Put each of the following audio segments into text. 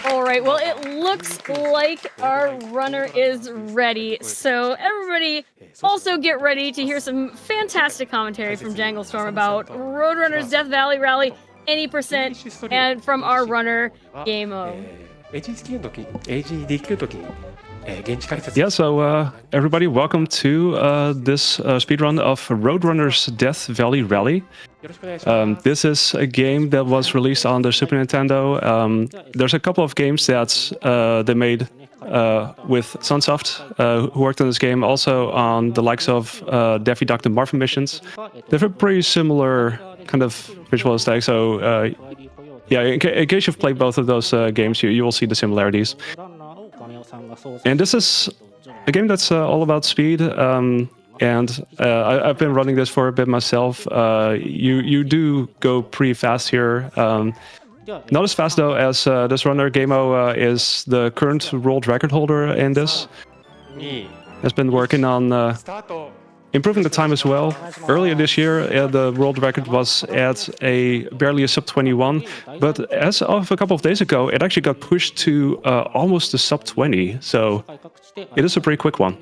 All right, well, it looks like our runner is ready. So everybody also get ready to hear some fantastic commentary from janglestorm about Roadrunner's Death Valley Rally, any percent, and from our runner, gameO. Yeah, so everybody, welcome to this speedrun of Roadrunner's Death Valley Rally. This is a game that was released on the Super Nintendo. There's a couple of games that they made with Sunsoft, who worked on this game, also on the likes of Daffy Duck and Marvin missions. They have a pretty similar kind of visual aesthetic, so yeah, in case you've played both of those games, you will see the similarities. And this is a game that's all about speed, and I've been running this for a bit myself. You do go pretty fast here. Not as fast though as this runner. gameO is the current world record holder in this. Has been working on improving the time as well. Earlier this year, the world record was at barely a sub 21, but as of a couple of days ago, it actually got pushed to almost a sub 20. So it is a pretty quick one.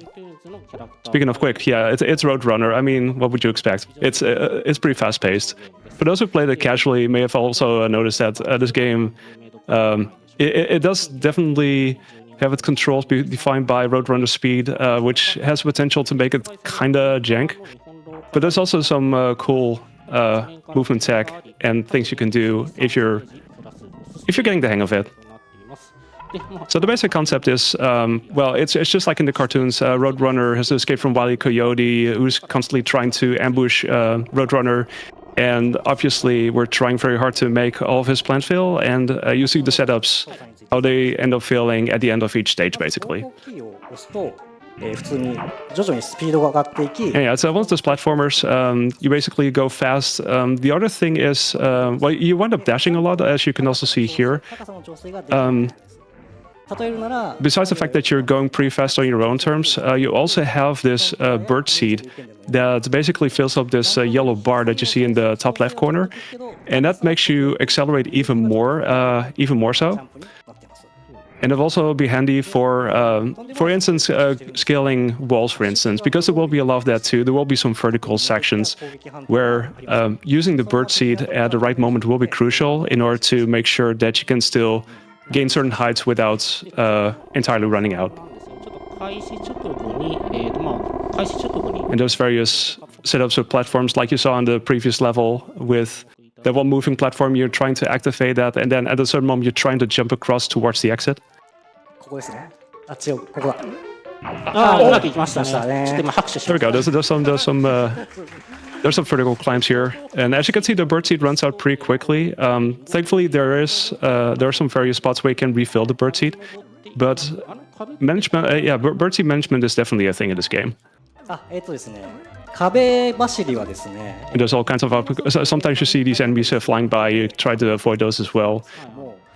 Speaking of quick, yeah, it's Roadrunner. I mean, what would you expect? It's pretty fast-paced. For those who played it casually, may have also noticed that this game it does definitely have its controls be defined by Roadrunner speed, which has potential to make it kinda jank. But there's also some cool movement tech and things you can do if you're getting the hang of it. So the basic concept is, well, it's just like in the cartoons. Roadrunner has escaped from Wile E. Coyote, who's constantly trying to ambush Roadrunner. And obviously, we're trying very hard to make all of his plans fail, and you see the setups, how they end up failing at the end of each stage, basically. Yeah, so once those platformers, you basically go fast. The other thing is, well, you wind up dashing a lot, as you can also see here. Besides the fact that you're going pretty fast on your own terms, you also have this bird seed that basically fills up this yellow bar that you see in the top left corner, and that makes you accelerate even more so. And it'll also be handy for instance, scaling walls, for instance, because there will be a lot of that too. There will be some vertical sections where using the bird seed at the right moment will be crucial in order to make sure that you can still gain certain heights without entirely running out. And those various setups of platforms, like you saw on the previous level, with that one moving platform, you're trying to activate that, and then at a certain moment you're trying to jump across towards the exit. There we go. There's some vertical climbs here, and as you can see, the birdseed runs out pretty quickly. Thankfully, there are some various spots where you can refill the birdseed, but management, birdseed management is definitely a thing in this game. And there's all kinds of sometimes you see these enemies flying by. You try to avoid those as well.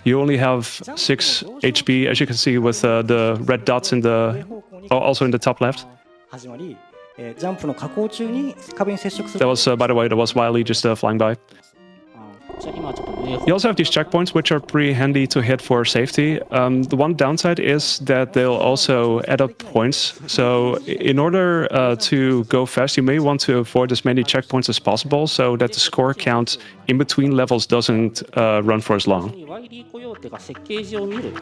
You only have 6 HP, as you can see, with the red dots in also in the top left. That was, by the way, that was Wile E just flying by. You also have these checkpoints, which are pretty handy to hit for safety. The one downside is that they'll also add up points. So in order to go fast, you may want to avoid as many checkpoints as possible so that the score count in between levels doesn't run for as long.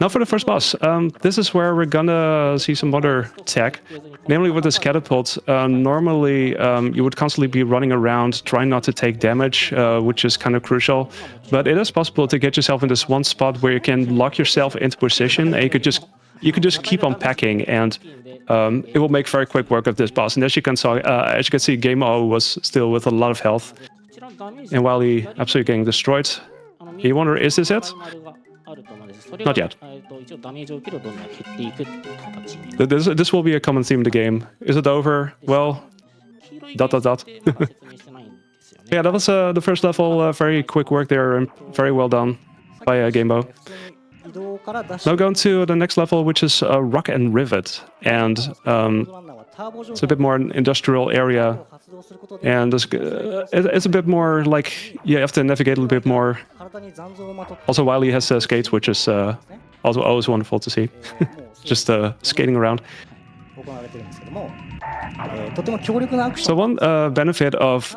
Now for the first boss. This is where we're gonna see some other tech. Namely with this catapult, normally you would constantly be running around trying not to take damage, which is kind of crucial. But it is possible to get yourself in this one spot where you can lock yourself into position, and you could just keep on packing, and it will make very quick work of this boss. And as you can see, gameO was still with a lot of health, and while he absolutely getting destroyed, you wonder, is this it? Not yet. This will be a common theme in the game. Is it over? Well, ... Yeah, that was the first level. Very quick work there, and very well done by gameO. Now going to the next level, which is Rock and Rivet, and it's a bit more an industrial area, and it's a bit more like you have to navigate a little bit more. Also, Wile E has skates, which is Also, always wonderful to see. Just skating around. So one benefit of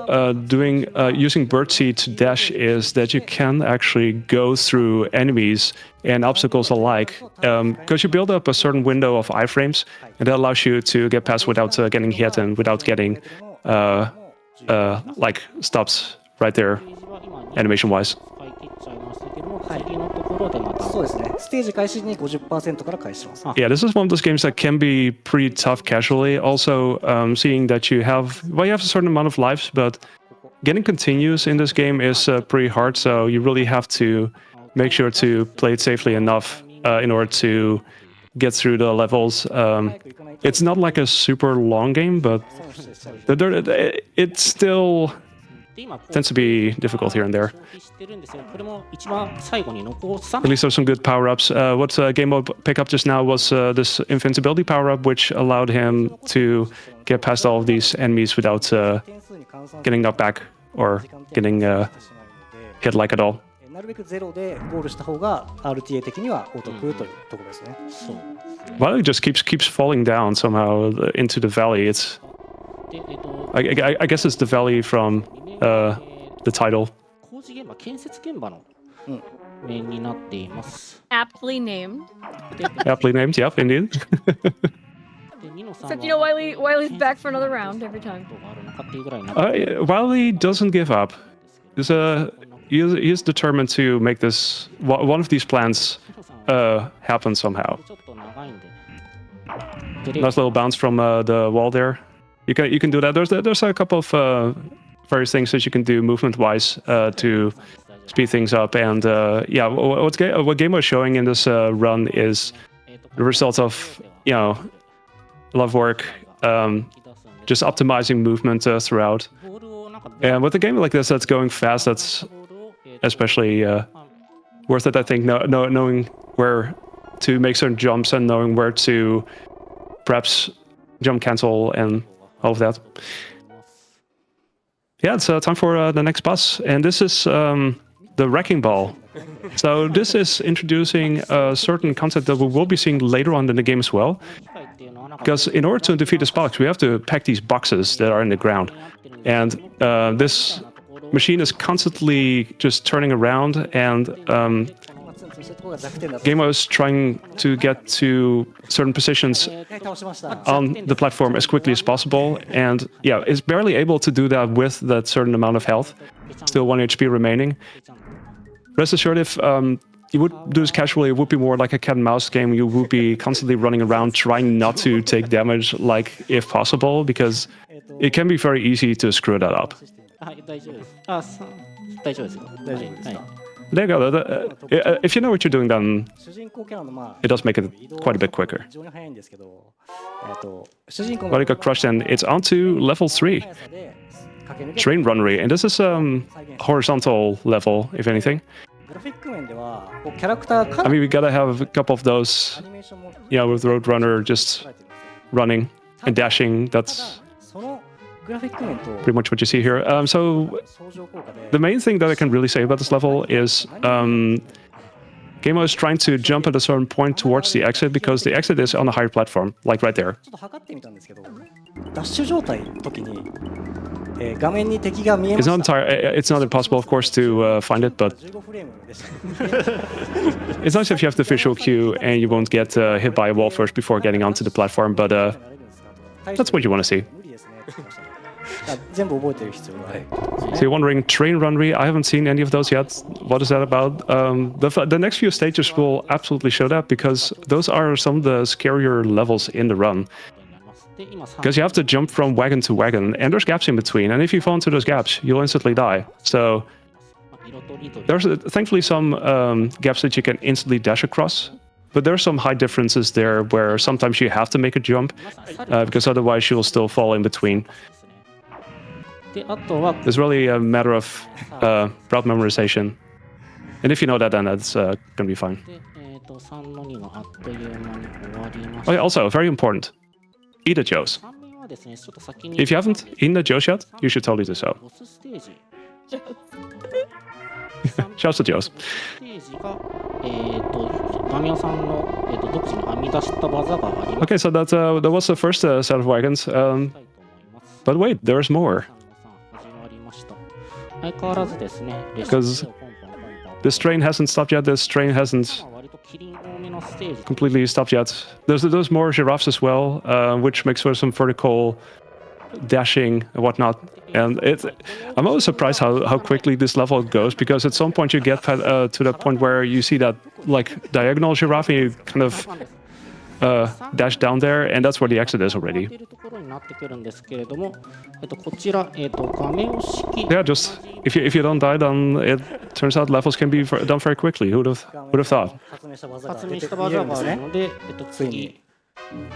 using birdseed to dash is that you can actually go through enemies and obstacles alike, because you build up a certain window of iframes, and that allows you to get past without getting hit and without getting like stops right there, animation-wise. Yeah, this is one of those games that can be pretty tough casually. Also, seeing that you have a certain amount of lives, but getting continues in this game is pretty hard. So you really have to make sure to play it safely enough in order to get through the levels. It's not like a super long game, but it still tends to be difficult here and there. At least there's some good power-ups. What gameO picked up just now was this invincibility power-up, which allowed him to get past all of these enemies without getting knocked back or getting hit like at all. Well, it just keeps falling down somehow into the valley. It's I guess it's the valley from the title. Aptly named. Aptly named, yep, indeed. Except, you know, Wiley's back for another round every time. Wiley doesn't give up. He is determined to make this one of these plans happen somehow. Nice little bounce from the wall there. You can do that. There's a couple of various things that you can do movement-wise to speed things up. And yeah, what gameO is showing in this run is the result of a lot of work, just optimizing movement throughout. And with a game like this that's going fast, that's especially worth it, I think, knowing where to make certain jumps and knowing where to perhaps jump cancel and all of that. Yeah, it's time for the next boss, and this is the Wrecking Ball. So this is introducing a certain concept that we will be seeing later on in the game as well. Because in order to defeat this box, we have to pack these boxes that are in the ground. And this machine is constantly just turning around, and gameO is trying to get to certain positions on the platform as quickly as possible, and yeah, is barely able to do that with that certain amount of health. Still 1 HP remaining. Rest assured, if you would do this casually, it would be more like a cat and mouse game. You would be constantly running around trying not to take damage, like, if possible, because it can be very easy to screw that up. There you go. If you know what you're doing, then it does make it quite a bit quicker. Well, it got crushed, and it's on to level 3. Train runnery, and this is horizontal level, if anything. I mean, we gotta have a couple of those, with Roadrunner just running and dashing. That's pretty much what you see here. So the main thing that I can really say about this level is gameO is trying to jump at a certain point towards the exit, because the exit is on a higher platform, like right there. It's not impossible, of course, to find it, but it's nice if you have the visual cue and you won't get hit by a wall first before getting onto the platform, but that's what you want to see. So you're wondering, train runnery? I haven't seen any of those yet. What is that about? The next few stages will absolutely show that, because those are some of the scarier levels in the run. Because you have to jump from wagon to wagon, and there's gaps in between, and if you fall into those gaps, you'll instantly die. So there's thankfully some gaps that you can instantly dash across, but there are some height differences there where sometimes you have to make a jump, because otherwise you'll still fall in between. It's really a matter of route memorization. And if you know that, then that's going to be fine. Oh yeah, also, very important. Eat a Joe's. If you haven't eaten a Joe's yet, you should totally do so. Shouts to Joe's. Okay, so that was the first set of wagons. But wait, there's more. Because this train hasn't stopped yet. This train hasn't completely stopped yet. There's more giraffes as well, which makes for some vertical dashing and whatnot. And I'm always surprised how quickly this level goes, because at some point you get to the point where you see that like diagonal giraffe and you kind of dash down there, and that's where the exit is already. Yeah, just if you don't die, then it turns out levels can be done very quickly. Who would have thought?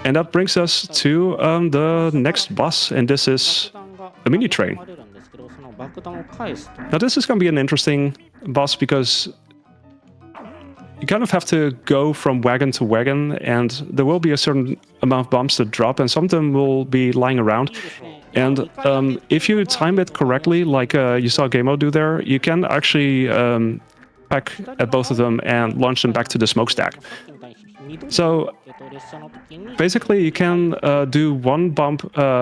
And that brings us to the next boss, and this is a mini train. Now this is going to be an interesting boss, because you kind of have to go from wagon to wagon, and there will be a certain amount of bombs to drop, and some of them will be lying around. And if you time it correctly, like you saw gameO do there, you can actually peck at both of them and launch them back to the smokestack. So basically you can do one bomb,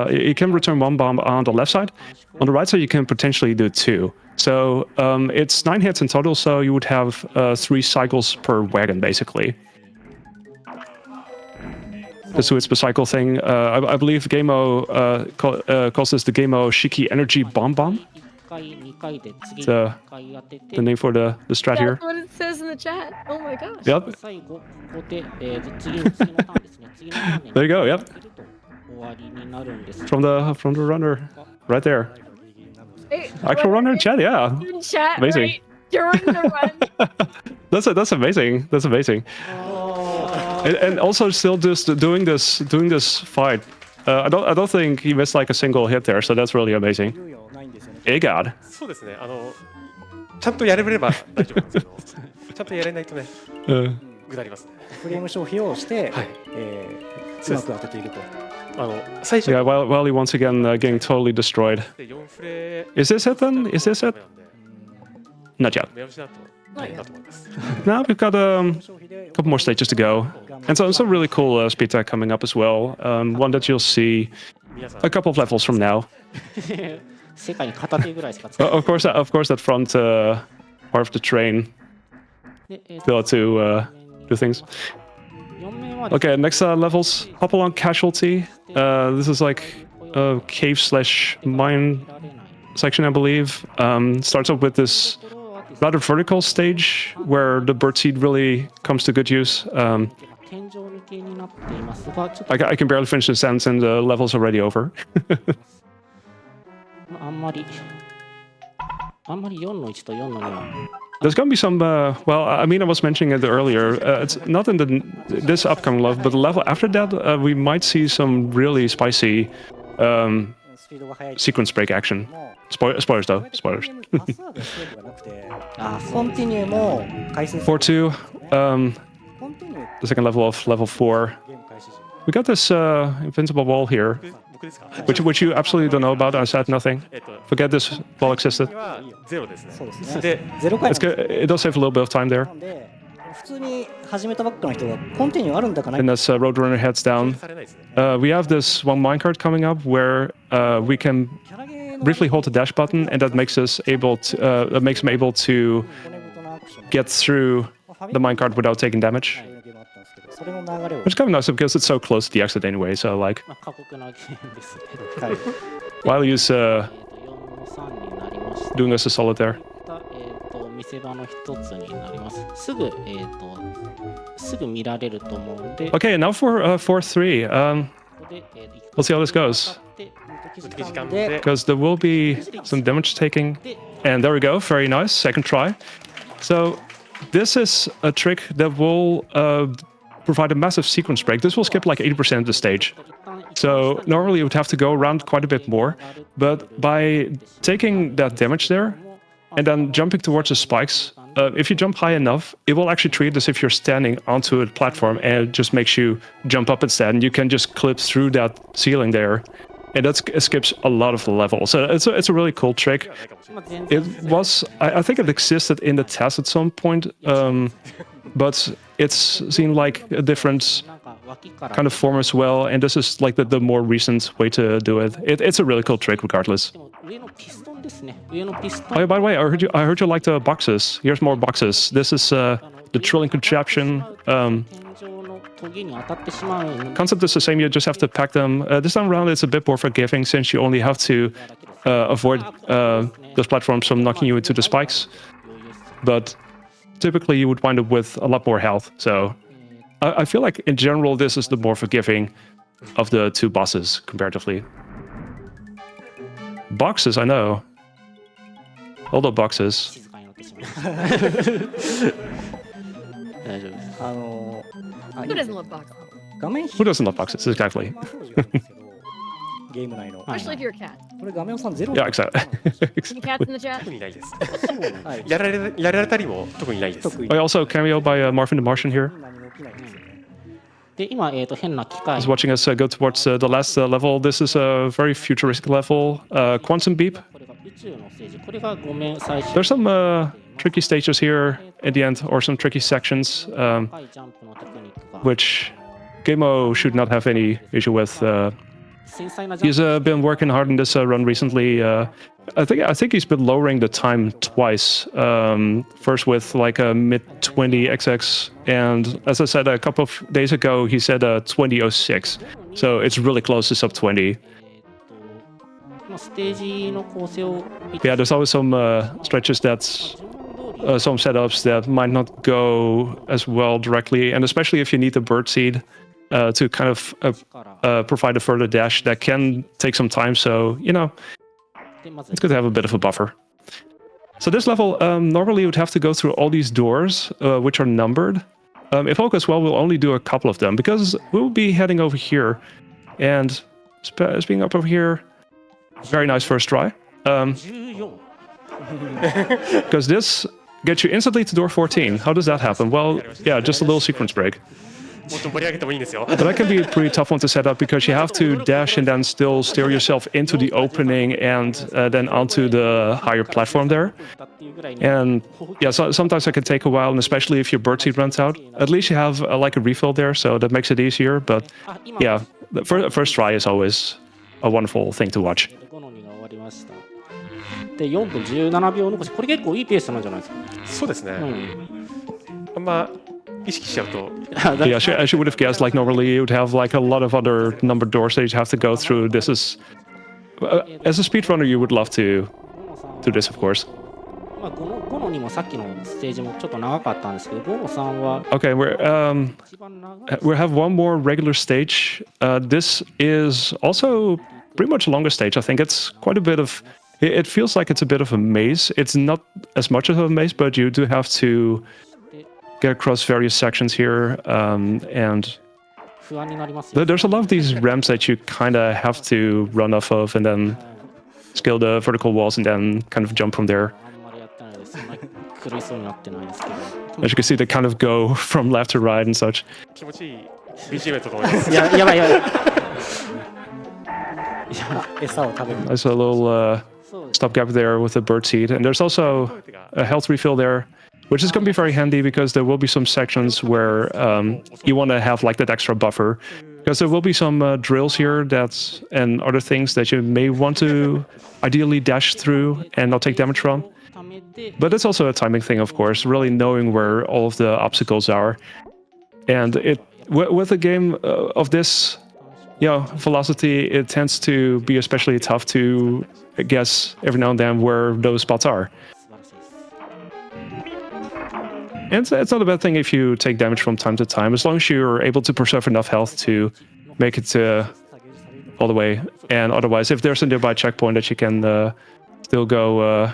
you can return one bomb on the left side. On the right side you can potentially do two. So it's 9 hits in total, so you would have 3 cycles per wagon basically. So it's the cycle thing. I believe gameO calls this the gameO Shiki Energy Bomb Bomb. The name for the strat here. That's what it says in the chat. Oh my gosh. Yep. There you go. Yep. From the runner, right there. Hey, Actual runner in chat. Yeah. in chat, Amazing. right during the run. That's amazing. That's amazing. And also still just doing this fight. I don't think he missed like a single hit there, so that's really amazing. Hey God. そうですね。ちゃんとやれれば大丈夫なんですけど、ちゃんとやれないとね、ぐだりますね。フレーム消費をして、うまく当てていると。最初 Yeah, while he once again getting totally destroyed. で4フレ Is this it then? Is this it? Not yet. 目押しだと大変だと思います。 Now we've got a couple more stages to go, and some really cool speed tech coming up as well. One that you'll see a couple of levels from now. Of course, that front part of the train will to do things. Okay, next levels. Hop along casualty. This is like a cave/mine section, I believe. Starts up with this rather vertical stage where the birdseed really comes to good use. I can barely finish the sentence and the level's already over. There's gonna be some, well, I mean, I was mentioning it earlier, it's not in this upcoming level, but the level after that, we might see some really spicy sequence break action. Spoilers though, spoilers. コンティニューも回数 4-2, コンティニュー the second level of level 4. ゲーム開始時 We got this invincible wall here, 僕ですか？ which you absolutely don't know about. I said nothing. Forget this wall existed. はゼロですね。そうですねで、 0回 It's good. It does save a little bit of time there. なんで普通に始めたばっかの人がコンティニューあるんだかない And as Roadrunner heads down, されないですね。 we have this one minecart coming up where we can キャラゲーの briefly hold the dash button, and that makes us able to makes him able to 骨太なアクション get through the minecart without taking damage. そういうゲームあったんですけどそれの流れを Which is kind of nice because it's so close to the exit anyway. So like, 過酷なゲームですね。はい while he's 4の3になりました。 doing us a solid there. 見せ場の一つになります。すぐすぐ見られると思うんで、 Okay, and now for 4-3. ここで We'll see how this goes. 無敵時間で で Because there will be some damage taking. And there we go. Very nice. Second try. So this is a trick that will provide a massive sequence break. This will skip like 80% of the stage. So normally you would have to go around quite a bit more. But by taking that damage there and then jumping towards the spikes, if you jump high enough, it will actually treat it as if you're standing onto a platform, and it just makes you jump up instead. And you can just clip through that ceiling there. And it skips a lot of the levels. So it's a really cool trick. It was, I think it existed in the test at some point, but it's seen like a different kind of form as well, and this is like the more recent way to do it. It's a really cool trick regardless. Oh yeah, by the way, I heard you like the boxes. Here's more boxes. This is the trilling contraption. Concept is the same, you just have to pack them. This time around it's a bit more forgiving since you only have to avoid those platforms from knocking you into the spikes. But typically you would wind up with a lot more health, so I feel like in general this is the more forgiving of the two bosses comparatively. Boxes, I know. All the boxes. Who doesn't love boxes? Who doesn't love boxes? Exactly. Especially if you're a cat. Yeah, exactly. Any cats in the chat? 特にないです。やられたりも特にないです。 I also cameo by Marvin the Martian here. で今、変な機械 He's watching us go towards the last level. This is a very futuristic level. Quantum Beep. これが宇宙のステージこれがごめん最初 There's some tricky stages here at the end, or some tricky sections, 高いジャンプのテクニックが which gameO should not have any issue with. 繊細なジャン He's been working hard in this run recently. I think he's been lowering the time twice. First with like a mid 20 XX, and as I said a couple of days ago, he said 2006. So it's really close to sub 20. プのステージの構成を Yeah, there's always some stretches that's some setups that might not go as well directly, and especially if you need the bird seed to kind of provide a further dash, that can take some time. So you know, でまず it's good to have a bit of a buffer. So this level, normally you would have to go through all these doors, which are numbered. If all goes well, we'll only do a couple of them, because we'll be heading over here. And speaking up over here, very nice first try. 14 Because this gets you instantly to door 14. How does that happen? Well, yeah, just a little sequence break. もっと盛り上げてもいいんですよ。 But that can be a pretty tough one to set up, because you have to dash and then still steer yourself into the opening and then onto the higher platform there. だっていうぐらいに And yeah, so sometimes that can take a while, and especially if your birdseed runs out. At least you have like a refill there, so that makes it easier. But あ今 yeah, the first try is always a wonderful thing to watch. 5の2が終わりましたで4分17秒残しこれ結構いいペースなんじゃないですかそうですね。うんあんま意識しちゃうと Yeah, as you would have guessed, like normally you would have like a lot of other numbered doors that you have to go through. This is, as a speedrunner, you would love to do this, of course. まあ5の2もさっきのステージもちょっと長かったんですけど5の3は Okay, 一番長い we have one more regular stage. This is also pretty much a longer stage. I think it's quite a bit of. It feels like it's a bit of a maze. It's not as much of a maze, but you do have to get across various sections here, and 不安になりますよ there's a lot of these ramps that you kind of have to run off of and then scale the vertical walls and then kind of jump from there. あんまりやってないですそんな苦しそうになってないですけど As you can see, they kind of go from left to right and such. 気持ちいい BGM だと思います。やばい餌を食べる There's a little stopgap there with the bird seed, and there's also a health refill there, which is going to be very handy because there will be some sections where you want to have like that extra buffer, because there will be some drills here and other things that you may want to ideally dash through and not take damage from. ためで But it's also a timing thing, of course, really knowing where all of the obstacles are. And with a game of this, velocity, it tends to be especially tough to guess every now and then where those spots are. 素晴らしいです And it's not a bad thing if you take damage from time to time, as long as you're able to preserve enough health to make it all the way. And otherwise, if there's a nearby checkpoint that you can still go,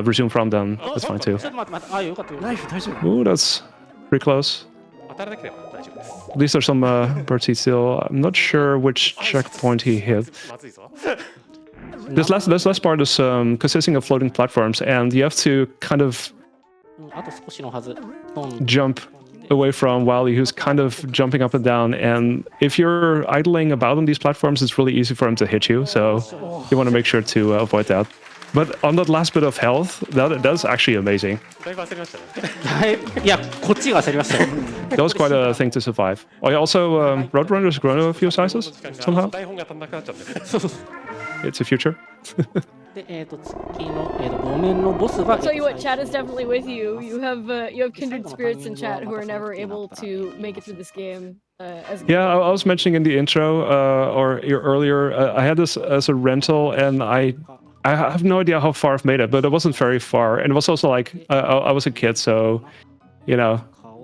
resume from, then that's fine too. ちょっと待ってあよかったよかっナイフ大丈夫 Ooh, that's pretty close. 当たらなければ大丈夫です。 At least there's some birdseed still. I'm not sure which checkpoint he hit. まずいぞ。 This last part is consisting of floating platforms, and you have to kind of たあと少しのはずドン jump away from while he's kind of jumping up and down. And if you're idling about on these platforms, it's really easy for him to hit you. So you want to make sure to avoid that. But on that last bit of health, that's actually amazing. だいぶ焦りましたね。だいぶいや、こっちが焦りましたよ。 That was quite a thing to survive. Oh, yeah, also, Roadrunners grow a few sizes 時間が somehow. 台本が足んなくなっちゃって。 It's a future. で、次の、5面のボスが。 I'll tell you what, chat is definitely with you. You have kindred spirits in chat who are never able to make it through this game. As Yeah, I was mentioning in the intro or earlier, I had this as a rental, and I have no idea how far I've made it, but it wasn't very far, and it was also like I was a kid, so you know.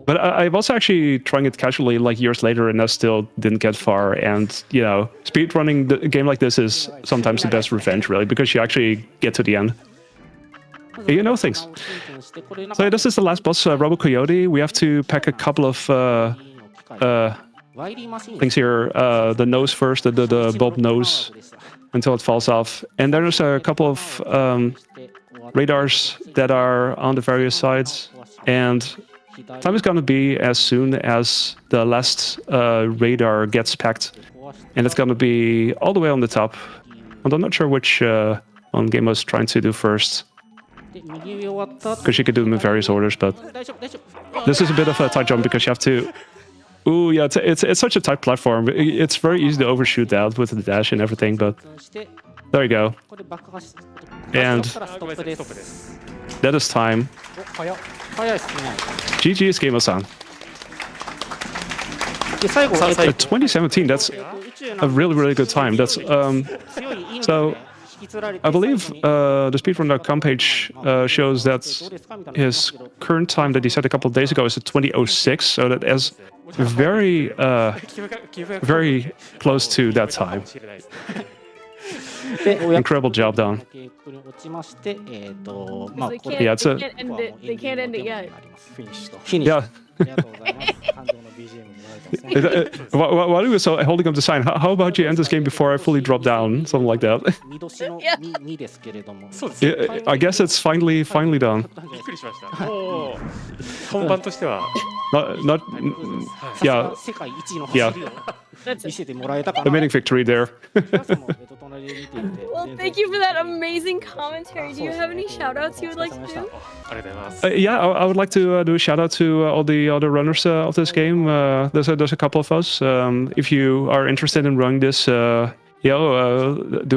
But I was actually trying it casually like years later, and I still didn't get far. And you know, speedrunning a game like this is sometimes the best revenge, really, because you actually get to the end. You know things. So yeah, this is the last boss, Robo Coyote. We have to pack a couple of things here. The nose first, the bulb nose, until it falls off. And there's a couple of radars that are on the various sides. And time is gonna be as soon as the last radar gets packed. And it's gonna be all the way on the top. And I'm not sure which one gameO is trying to do first. Because you could do them in various orders, but this is a bit of a tight jump because you have to... Ooh, yeah, it's such a tight platform. It's very easy to overshoot that with the dash and everything, but there you go. And that is time. 早いですね。 GG's gameO-san. で、最後、 2017, that's a really, really good time. That's so I believe the speedrun.com page shows that his current time that he said a couple of days ago is at 2006, so that is very very close to that time. Incredible job done. because Yeah, it's a- they can't end it yet. フィニッシュ。 Yeah. ありがとうございます。感動の BGM もいただいてます。 While he was holding up the sign, how about you end this game before I fully drop down? Something like that. 見年の2ですけれども。そうですね。 Yeah, I guess it's finally done. びっくりしました。もう本番としては Not yeah, 世界一の yeah. 走りを That's 見 it. せてもらえたかな。 Amazing victory there. 皆さんも隣で見ていて Well, thank you for that amazing commentary. Do you have any shout outs you would like to do? ありがとうございます。 Yeah, I would like to do a shout out to all the other runners of this game. There's a couple of us. If you are interested in running this, do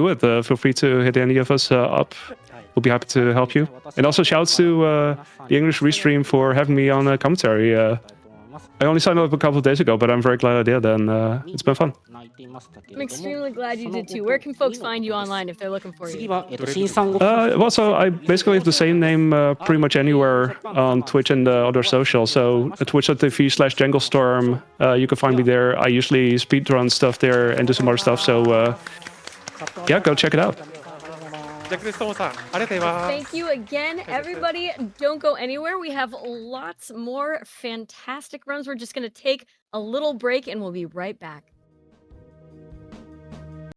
it. Feel free to hit any of us up. We'll be happy to help you. And also shouts to the English Restream for having me on commentary. I only signed up a couple of days ago, but I'm very glad I did, and it's been fun. 泣いていましたけれど I'm も。 extremely glad you did too. Where can folks find you online if they're looking for 次 you? は、新三国 Well, so I basically have the same name pretty much anywhere on Twitch and other social. So twitch.tv/janglestorm, you can find me there. I usually speedrun stuff there and do some other stuff. So yeah, go check it out. ジャック・レストーンさん、ありがとうございます。 Thank you again, everybody. Don't go anywhere. We have lots more fantastic runs. We're just going to take a little break and we'll be right back.